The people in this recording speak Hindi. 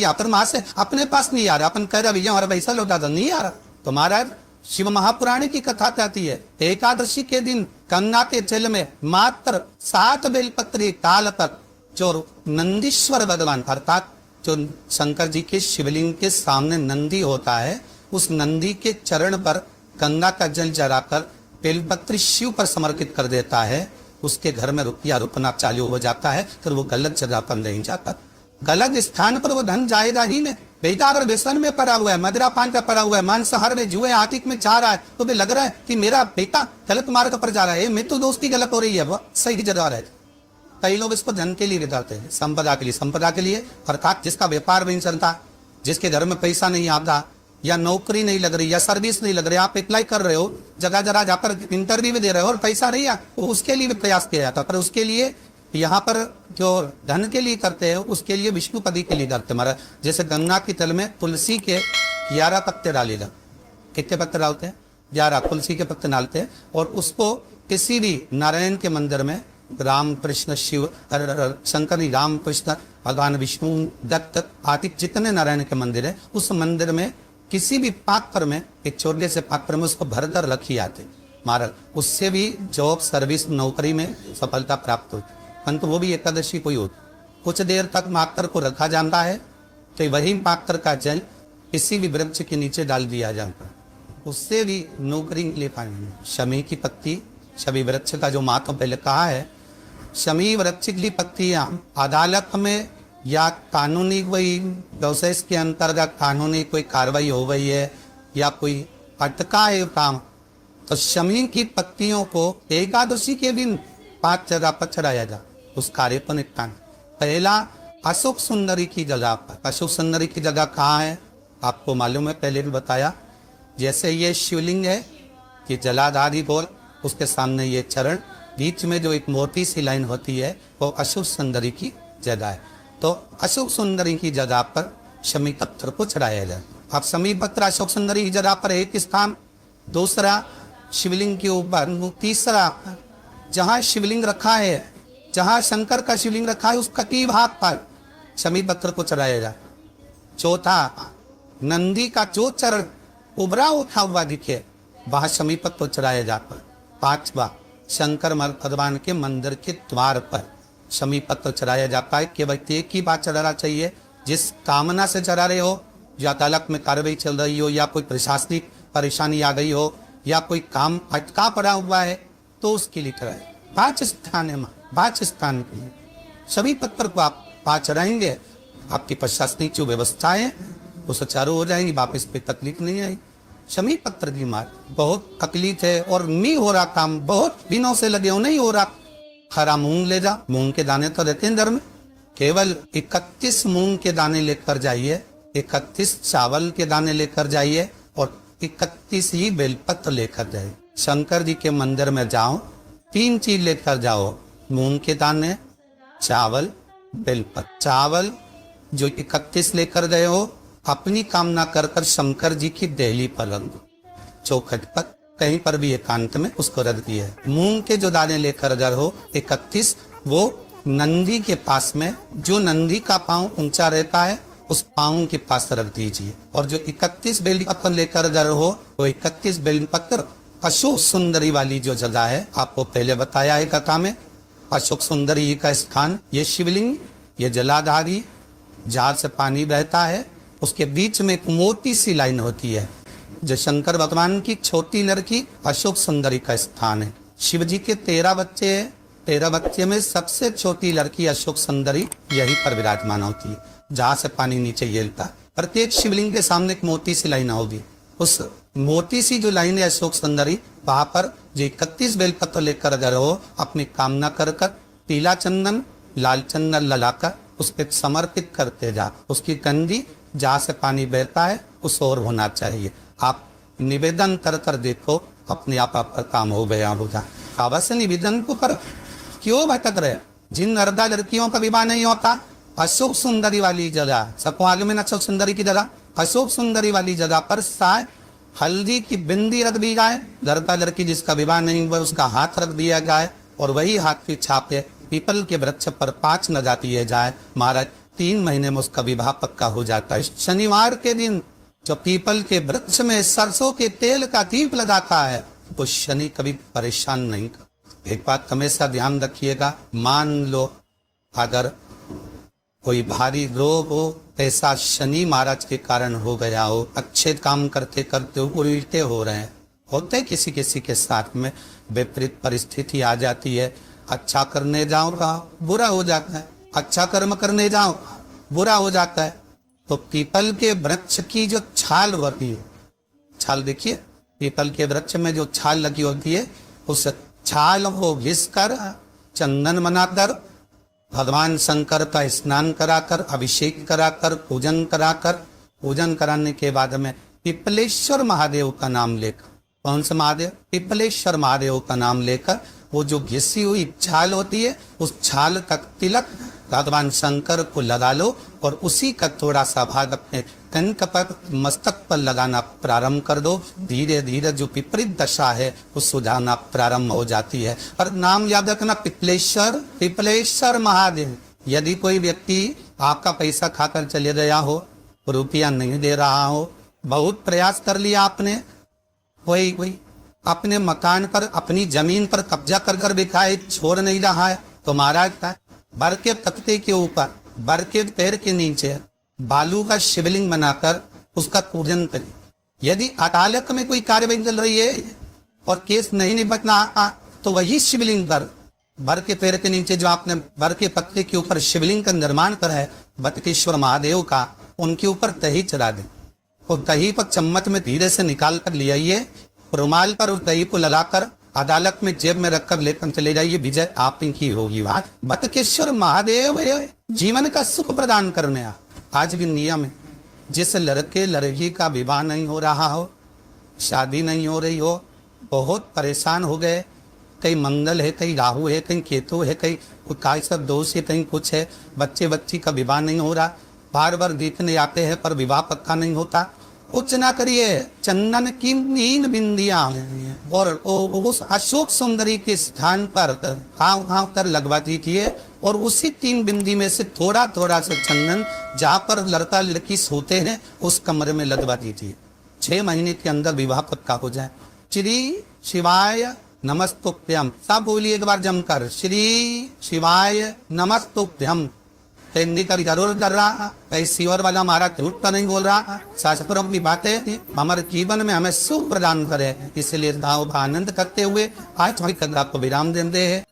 या फिर वहां से अपने पास नहीं आ रहा, अपन कह रहे भैया हमारा पैसा लौटा दो, नहीं आ रहा। तो महाराज शिव महापुराण की कथा कहती है एकादशी के दिन गंगा के जल में मात्र 7 बेलपत्री काल पर जो नंदीश्वर भगवान अर्थात जो शंकर जी के शिवलिंग के सामने नंदी होता है, उस नंदी के चरण पर गंगा का जल जलाकर बेलपत्री शिव पर समर्पित कर देता है, उसके घर में रुपया रुपना चालू हो जाता है। फिर वो गलत जगह पर नहीं जाता, गलत स्थान पर वो धन जाएगा ही नहीं। बेटा अगर व्यसन में पड़ा हुआ है, मदिरा पान का पड़ा हुआ है, मांसाहार में, जुए आतिक में जा रहा है, तो भी लग रहा है कि मेरा बेटा गलत मार्ग पर जा रहा है, मैं तो दोस्ती गलत हो रही है, वो सही जगह रहे। कई लोग इसको धन के लिए बिताते हैं, संपदा के लिए। संपदा के लिए अर्थात जिसका व्यापार नहीं चलता, जिसके घर में पैसा नहीं आता, या नौकरी नहीं लग रही, या सर्विस नहीं लग रही, आप अप्लाई कर रहे हो, जगह जगह जाकर इंटरव्यू भी दे रहे हो और पैसा नहीं आ, तो उसके लिए भी प्रयास किया जाता। पर उसके लिए यहाँ पर जो धन के लिए करते हैं, उसके लिए विष्णुपति के लिए करते महाराज। जैसे गंगा की तल में तुलसी के 11 पत्ते डालेगा, कितने पत्ते डालते हैं? 11 तुलसी के पत्ते डालते हैं, और उसको किसी भी नारायण के मंदिर में राम कृष्ण शिव शंकर राम कृष्ण भगवान विष्णु दत्त आदि जितने नारायण के मंदिर है, उस मंदिर में किसी भी पात्र में, एक छोटे से पात्र में उसको भरकर रखी जाते महाराज। उससे भी जॉब सर्विस नौकरी में सफलता प्राप्त होती। परंतु वो भी एकादशी को ही होती, कुछ देर तक पात्र को रखा जाता है, तो वही पात्र का जल किसी भी वृक्ष के नीचे डाल दिया जाता है, उससे भी नौकरी ले पाएंगे। शमी की पत्ती, शमी वृक्ष का जो महत्व पहले कहा है, शमी वृक्ष की पत्तियां अदालत में या कानूनी कोई प्रोसेस के अंतर्गत कानूनी कोई कार्रवाई हो गई है या कोई अटका है काम, तो शमी की पत्तियों को एकादशी के दिन 5 जगह पर चढ़ाया जा, उस कार्य पर निपटान। पहला अशोक सुंदरी की जगह पर। अशोक सुंदरी की जगह कहाँ है आपको मालूम है, पहले भी बताया। जैसे ये शिवलिंग है कि जलाधारी बोल, उसके सामने ये चरण, बीच में जो एक मोटी सी लाइन होती है वो अशोक सुंदरी की जगह है। तो अशोक सुंदरी की जगह पर शमी पत्थर को चढ़ाया जाए। अब शमी पत्थर अशोक सुंदरी की जगह पर एक स्थान, दूसरा शिवलिंग के ऊपर, तीसरा जहाँ शिवलिंग रखा है, जहाँ शंकर का शिवलिंग रखा है उसका की भाग पर शमी पत्थर को चढ़ाया जाए। चौथा नंदी का जो चरण उभरा उठा हुआ दिखे वहां शमी पत्थर चढ़ाया जाता है। पांचवा शंकर भगवान के मंदिर के द्वार पर शमी पत्थर चढ़ाया जाता है। केवल एक ही बात चढ़ाना चाहिए, जिस कामना से चढ़ा रहे हो, या अदालत में कार्रवाई चल रही हो, या कोई प्रशासनिक परेशानी आ गई हो, या कोई काम अटका पड़ा हुआ है, तो उसके लिए चढ़ाए। 5 स्थान है, 5 स्थान के लिए सभी पत्थर को आप 5 चढ़ाएंगे, आपकी प्रशासनिक जो व्यवस्था है वो सुचारू हो जाएगी, वापस पे तकलीफ नहीं आएगी। शमी पत्थर की मार बहुत तकलीफ है और नहीं हो रहा काम, बहुत दिनों से लगे हो, नहीं हो रहा। हरा मूंग ले जा, मूंग के दाने तो रहते हैं घर में, केवल 31 मूंग के दाने लेकर जाइए, 31 चावल के दाने लेकर जाइए और 31 ही बेलपत्र लेकर जाइए। शंकर जी के मंदिर में जाओ, 3 चीज लेकर जाओ, मूंग के दाने, चावल, बेलपत्र। चावल जो 31 लेकर गए हो अपनी कामना कर कर शंकर जी की देहली पर रख दो, चौखट पर कहीं पर भी एकांत में उसको रख दिया है। मूंग के जो दाने लेकर गए हो 31, वो नंदी के पास में, जो नंदी का पांव ऊंचा रहता है उस पांव के पास रख दीजिए। और जो 31 बेलपत्र लेकर गए हो वो 31 बेलपत्र अशोक सुंदरी वाली जो जगह है, आपको पहले बताया है कथा में, अशोक सुंदरी का स्थान, ये शिवलिंग, ये जलाधारी जहां से पानी बहता है, उसके बीच में एक मोटी सी लाइन होती है, जो शंकर भगवान की छोटी लड़की अशोक सुंदरी का स्थान है। शिव जी के 13 बच्चे हैं, 13 बच्चे में सबसे छोटी लड़की अशोक सुंदरी यहीं पर विराजमान होती है, जहां से पानी नीचे गिरता है। प्रत्येक शिवलिंग के सामने एक मोटी सी लाइन होगी, उस मोटी सी जो लाइन है अशोक सुंदरी, वहां पर जो 31 बेलपत्र लेकर गए हो, अपनी कामना कर कर पीला चंदन लाल चंदन लगाकर उस पर समर्पित करते जा। उसकी गंदी जहाँ से पानी बहता है उस ओर होना चाहिए। आप निवेदन कर कर देखो, अपने आप आपका काम हो गया होगा। अवश्य निवेदन को पर क्यों भटक रहे? जिन नर्दा लड़कियों का विवाह नहीं होता, अशोक सुंदरी वाली जगह, सबको आगे में अशोक सुंदरी की जगह, अशोक सुंदरी वाली जगह पर शायद हल्दी की बिंदी रख दी जाए, लड़का लड़की जिसका विवाह नहीं हुआ उसका हाथ रख दिया जाए, और वही हाथ की छापे पीपल के वृक्ष पर 5 न जाती है जाए। महाराज 3 महीने में उसका विवाह पक्का हो जाता है। शनिवार के दिन जो पीपल के वृक्ष में सरसों के तेल का दीप लगाता है वो शनि कभी परेशान नहीं कर। एक बात हमेशा ध्यान रखिएगा, मान लो अगर कोई भारी रोग हो, ऐसा शनि महाराज के कारण हो गया हो, अच्छे काम करते करते उल्टे हो रहे हैं, होते किसी किसी के साथ में विपरीत परिस्थिति आ जाती है। अच्छा करने जाओ बुरा हो जाता है, अच्छा कर्म करने जाओ बुरा हो जाता है। तो पीपल के वृक्ष की जो छाल होती है, छाल देखिए पीपल के वृक्ष में जो छाल लगी होती है, उस छाल को घिस कर चंदन बनाकर भगवान शंकर का स्नान कराकर अभिषेक कराकर पूजन कराने के बाद में पिपलेश्वर महादेव का नाम लेकर, कौन सा महादेव? पिपलेश्वर महादेव का नाम लेकर वो जो घिसी हुई छाल होती है उस छाल का तिलक भगवान शंकर को लगा लो और उसी का थोड़ा सा भाग अपने कंठ पर मस्तक पर लगाना प्रारंभ कर दो। धीरे धीरे जो विपरीत दशा है वो सुझाना प्रारंभ हो जाती है। और नाम याद रखना पिपलेश्वर महादेव। यदि कोई व्यक्ति आपका पैसा खाकर चले गया हो, रुपया नहीं दे रहा हो, बहुत प्रयास कर लिया आपने, कोई अपने मकान पर अपनी जमीन पर कब्जा कर बिकाए छोड़ नहीं रहा है, तो महाराज का बर के तख्ते के ऊपर बर के पैर के नीचे बालू का शिवलिंग बनाकर उसका पूजन करें। यदि अदालत में कोई कार्यवाही चल रही है और केस नहीं निपटना तो वही शिवलिंग पर बर के पैर के नीचे जो आपने बर के पत्ते के ऊपर शिवलिंग का निर्माण करा है बटकेश्वर महादेव का, उनके ऊपर दही चढ़ा दें और दही पर चम्मच में धीरे से निकाल कर ले आइए, रुमाल पर उस दही को लगाकर अदालत में जेब में रखकर लेकर चले जाइए, विजय आप की होगी। बात बटकेश्वर महादेव जीवन का सुख प्रदान करने आज भी नियम है। जिस लड़के लड़की का विवाह नहीं हो रहा हो, शादी नहीं हो रही हो, बहुत परेशान हो गए, कहीं मंगल है, कहीं राहु है, कहीं केतु है, कहीं काय सब दोष है, कहीं कुछ है, बच्ची का विवाह नहीं हो रहा, बार बार देखने आते हैं पर विवाह पक्का नहीं होता, कुछ ना करिए, चंदन की 3 बिंदियां और उस अशोक सुंदरी के स्थान पर घाव कर लगवा दीजिए और उसी 3 बिंदी में से थोड़ा थोड़ा सा चंदन जहाँ पर लड़का लड़की सोते हैं उस कमरे में लगवा दीजिए। 6 महीने के अंदर विवाह पक्का हो जाए। श्री शिवाय नमस्तुभ्यम, सब बोलिए एक बार जमकर, श्री शिवाय नमस्तुभ्यम। हिंदी का जरूर कर रहा, कहीं और वाला हमारा झूठ तो नहीं बोल रहा, शास्त्रों की बातें हमारे जीवन में हमें सुख प्रदान करे, इसलिए आनंद करते हुए आज थोड़ी कल आपको विराम देते हैं।